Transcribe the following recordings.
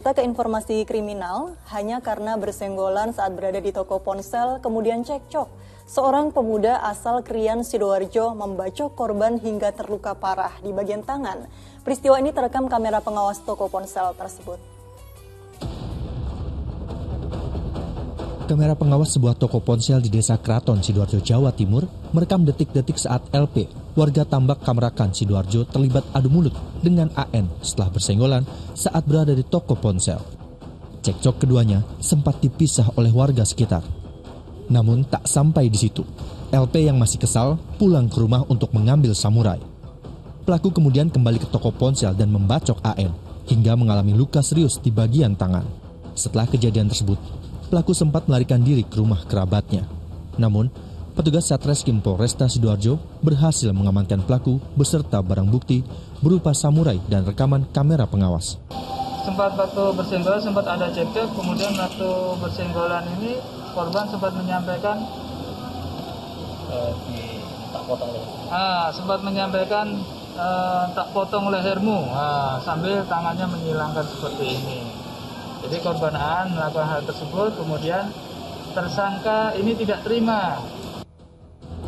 Kita ke informasi kriminal, hanya karena bersenggolan saat berada di toko ponsel, kemudian cekcok. Seorang pemuda asal Krian, Sidoarjo membacok korban hingga terluka parah di bagian tangan. Peristiwa ini terekam kamera pengawas toko ponsel tersebut. Kamera pengawas sebuah toko ponsel di Desa Kraton, Sidoarjo, Jawa Timur, merekam detik-detik saat LP, warga Tambak Kamerakan, Sidoarjo, terlibat adu mulut dengan AN setelah bersenggolan saat berada di toko ponsel. Cekcok keduanya sempat dipisah oleh warga sekitar. Namun tak sampai di situ. LP yang masih kesal pulang ke rumah untuk mengambil samurai. Pelaku kemudian kembali ke toko ponsel dan membacok AN hingga mengalami luka serius di bagian tangan. Setelah kejadian tersebut, pelaku sempat melarikan diri ke rumah kerabatnya. Namun, petugas Satreskrim Polresta Sidoarjo berhasil mengamankan pelaku beserta barang bukti berupa samurai dan rekaman kamera pengawas. Sempat waktu bersenggolan sempat ada cekcok, kemudian waktu bersenggolan ini korban sempat menyampaikan tak potong lehermu, sambil tangannya menyilangkan seperti ini. Jadi korban AN melakukan hal tersebut, kemudian tersangka ini tidak terima.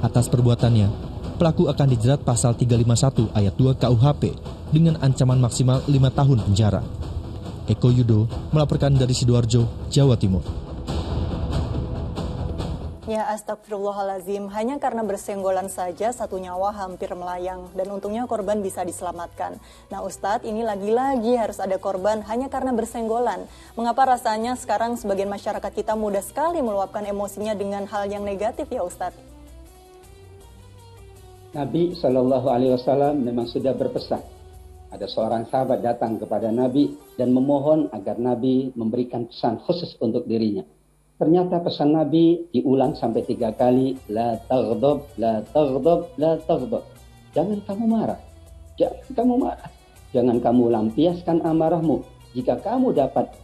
Atas perbuatannya, pelaku akan dijerat pasal 351 ayat 2 KUHP dengan ancaman maksimal 5 tahun penjara. Eko Yudo melaporkan dari Sidoarjo, Jawa Timur. Ya, astagfirullahalazim, hanya karena bersenggolan saja satu nyawa hampir melayang dan untungnya korban bisa diselamatkan. Nah Ustadz, ini lagi-lagi harus ada korban hanya karena bersenggolan. Mengapa rasanya sekarang sebagian masyarakat kita mudah sekali meluapkan emosinya dengan hal yang negatif ya Ustadz? Nabi SAW memang sudah berpesan. Ada seorang sahabat datang kepada Nabi dan memohon agar Nabi memberikan pesan khusus untuk dirinya. Ternyata pesan Nabi diulang sampai 3 kali. La taghdab, la taghdab, la taghdab. Jangan kamu marah. Jangan kamu marah. Jangan kamu lampiaskan amarahmu. Jika kamu dapat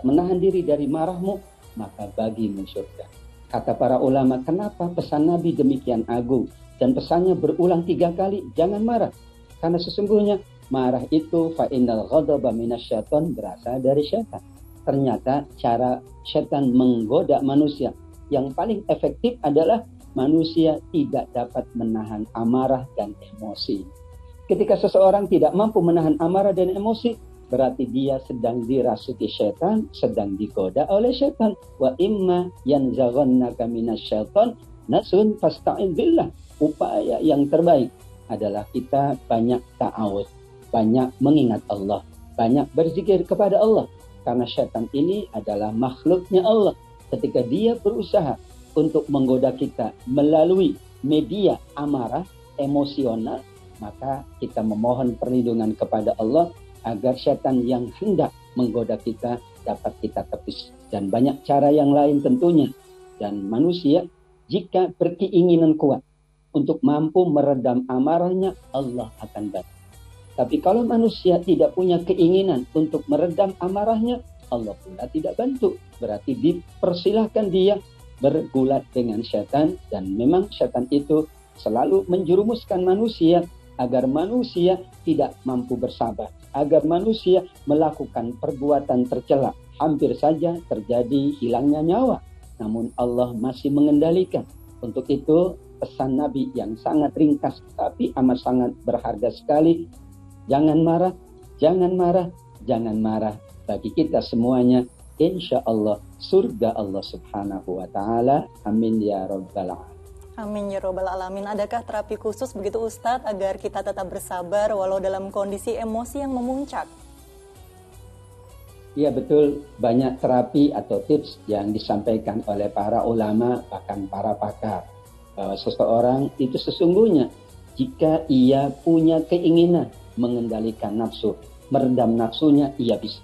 menahan diri dari marahmu, maka bagimu surga. Kata para ulama, kenapa pesan Nabi demikian agung? Dan pesannya berulang 3 kali, jangan marah. Karena sesungguhnya marah itu fa innal ghadaba minasyaiton, berasal dari syaitan. Ternyata cara syaitan menggoda manusia yang paling efektif adalah manusia tidak dapat menahan amarah dan emosi. Ketika seseorang tidak mampu menahan amarah dan emosi, berarti dia sedang dirasuki syaitan, sedang digoda oleh syaitan. Wa imma yanzaghannaka minasyaiton nasun fasta'in billah. Upaya yang terbaik adalah kita banyak ta'awudz, banyak mengingat Allah, banyak berzikir kepada Allah. Karena syaitan ini adalah makhluknya Allah. Ketika dia berusaha untuk menggoda kita melalui media amarah, emosional, maka kita memohon perlindungan kepada Allah agar syaitan yang hendak menggoda kita dapat kita tepis. Dan banyak cara yang lain tentunya. Dan manusia jika berkeinginan kuat untuk mampu meredam amarahnya, Allah akan bantu. Tapi kalau manusia tidak punya keinginan untuk meredam amarahnya, Allah pula tidak bantu. Berarti dipersilahkan dia bergulat dengan syaitan. Dan memang syaitan itu selalu menjerumuskan manusia agar manusia tidak mampu bersabar. Agar manusia melakukan perbuatan tercela. Hampir saja terjadi hilangnya nyawa. Namun Allah masih mengendalikan. Untuk itu pesan Nabi yang sangat ringkas tapi amat sangat berharga sekali. Jangan marah, jangan marah, jangan marah. Bagi kita semuanya, insya Allah surga Allah Subhanahu wa Ta'ala. Amin ya Rabbal Alamin. Amin ya Rabbal Alamin. Adakah terapi khusus begitu Ustadz agar kita tetap bersabar walau dalam kondisi emosi yang memuncak? Iya betul, banyak terapi atau tips yang disampaikan oleh para ulama, bahkan para pakar. Bahwa seseorang itu sesungguhnya jika ia punya keinginan mengendalikan nafsu, meredam nafsunya, ia bisa.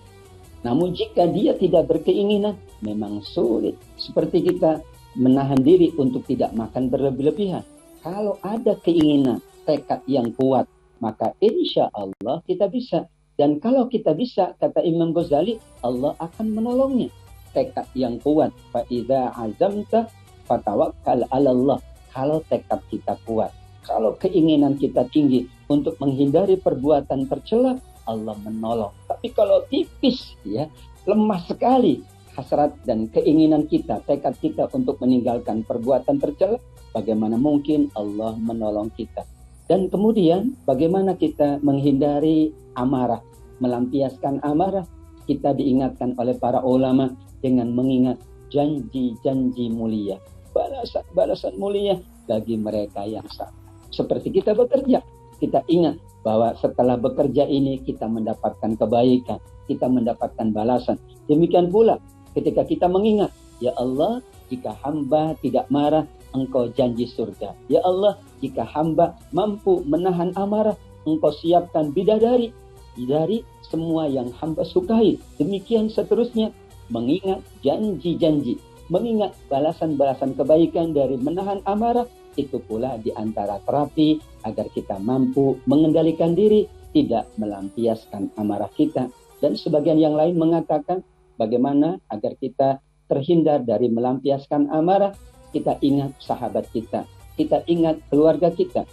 Namun jika dia tidak berkeinginan, memang sulit. Seperti kita menahan diri untuk tidak makan berlebih-lebihan. Kalau ada keinginan, tekad yang kuat, maka insya Allah kita bisa. Dan kalau kita bisa, kata Imam Ghazali, Allah akan menolongnya. Tekad yang kuat. Fa'idha azamta fatawakkal 'ala Allah. Kalau tekad kita kuat, kalau keinginan kita tinggi untuk menghindari perbuatan tercela, Allah menolong. Tapi kalau tipis, ya, lemah sekali hasrat dan keinginan kita, tekad kita untuk meninggalkan perbuatan tercela, bagaimana mungkin Allah menolong kita? Dan kemudian bagaimana kita menghindari amarah, melampiaskan amarah? Kita diingatkan oleh para ulama dengan mengingat janji-janji mulia, balasan mulia bagi mereka yang sabar. Seperti kita bekerja, kita ingat bahwa setelah bekerja ini kita mendapatkan kebaikan, kita mendapatkan balasan. Demikian pula ketika kita mengingat, ya Allah, jika hamba tidak marah, Engkau janji surga. Ya Allah, jika hamba mampu menahan amarah, Engkau siapkan bidadari dari semua yang hamba sukai. Demikian seterusnya, mengingat janji-janji, mengingat balasan-balasan kebaikan dari menahan amarah, itu pula di antara terapi agar kita mampu mengendalikan diri, tidak melampiaskan amarah kita. Dan sebagian yang lain mengatakan bagaimana agar kita terhindar dari melampiaskan amarah. Kita ingat sahabat kita ingat keluarga kita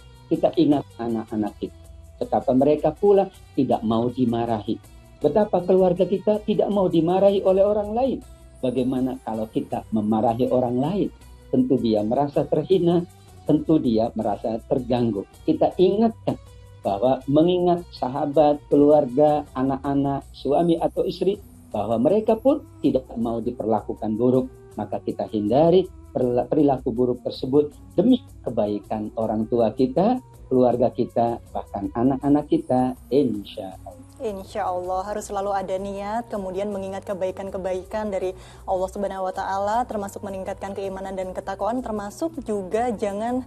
ingat anak-anak kita. Betapa mereka pula tidak mau dimarahi. Betapa keluarga kita tidak mau dimarahi oleh orang lain. Bagaimana kalau kita memarahi orang lain? Tentu dia merasa terhina, tentu dia merasa terganggu. Kita ingatkan bahwa mengingat sahabat, keluarga, anak-anak, suami atau istri, bahwa mereka pun tidak mau diperlakukan buruk, maka kita hindari perilaku buruk tersebut demi kebaikan orang tua kita, keluarga kita, bahkan anak-anak kita, insya Allah. Insya Allah harus selalu ada niat, kemudian mengingat kebaikan-kebaikan dari Allah Subhanahu Wa Taala, termasuk meningkatkan keimanan dan ketakwaan, termasuk juga jangan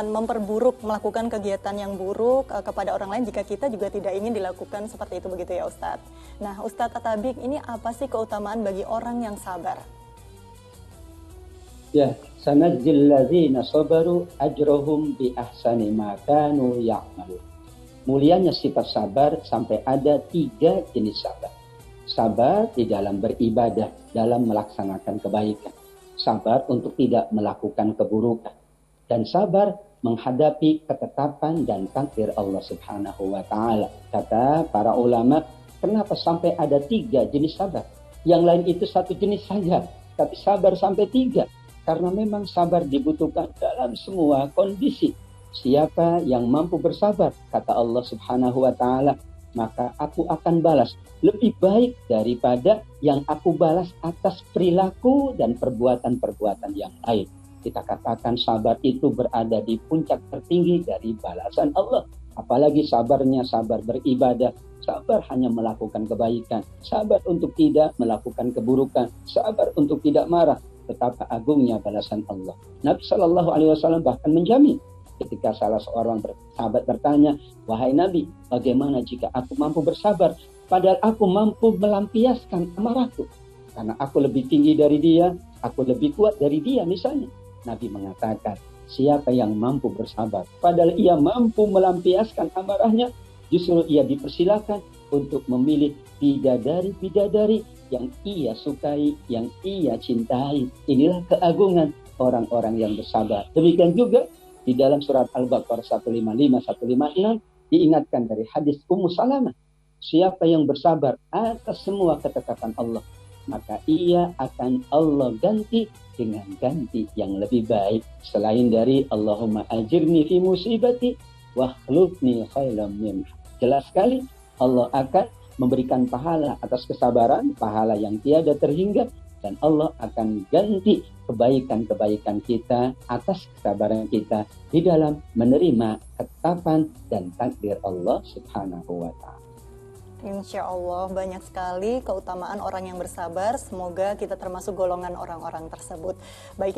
memperburuk, melakukan kegiatan yang buruk kepada orang lain jika kita juga tidak ingin dilakukan seperti itu, begitu ya Ustadz. Nah Ustadz Atabik, ini apa sih keutamaan bagi orang yang sabar? Ya, sanajzil ladzina sabaru ajrahum bi ahsani ma kanu ya'malun. Mulianya sifat sabar sampai ada 3 jenis sabar. Sabar di dalam beribadah, dalam melaksanakan kebaikan. Sabar untuk tidak melakukan keburukan. Dan sabar menghadapi ketetapan dan takdir Allah Subhanahu wa Ta'ala. Kata para ulama, kenapa sampai ada 3 jenis sabar? Yang lain itu 1 jenis saja, tapi sabar sampai 3. Karena memang sabar dibutuhkan dalam semua kondisi. Siapa yang mampu bersabar, kata Allah Subhanahu wa Ta'ala, maka aku akan balas lebih baik daripada yang aku balas atas perilaku dan perbuatan-perbuatan yang lain. Kita katakan sabar itu berada di puncak tertinggi dari balasan Allah. Apalagi sabarnya sabar beribadah, sabar hanya melakukan kebaikan, sabar untuk tidak melakukan keburukan, sabar untuk tidak marah. Betapa agungnya balasan Allah. Nabi Shallallahu Alaihi Wasallam bahkan menjamin ketika salah seorang sahabat bertanya, wahai Nabi, bagaimana jika aku mampu bersabar, padahal aku mampu melampiaskan amarahku, karena aku lebih tinggi dari dia, aku lebih kuat dari dia misalnya. Nabi mengatakan, siapa yang mampu bersabar, padahal ia mampu melampiaskan amarahnya, justru ia dipersilakan untuk memilih bidadari-bidadari yang ia sukai, yang ia cintai. Inilah keagungan orang-orang yang bersabar. Demikian juga di dalam surat Al-Baqarah 155-156 diingatkan dari hadis Ummu Salamah. Siapa yang bersabar atas semua ketetapan Allah, maka ia akan Allah ganti dengan ganti yang lebih baik. Selain dari Allahumma ajirni fi musibati wa akhlufni khairan minha. Jelas sekali Allah akan memberikan pahala atas kesabaran, pahala yang tiada terhingga, dan Allah akan ganti kebaikan-kebaikan kita atas kesabaran kita di dalam menerima ketetapan dan takdir Allah Subhanahu wa Ta'ala. Insya Allah banyak sekali keutamaan orang yang bersabar. Semoga kita termasuk golongan orang-orang tersebut. Baik.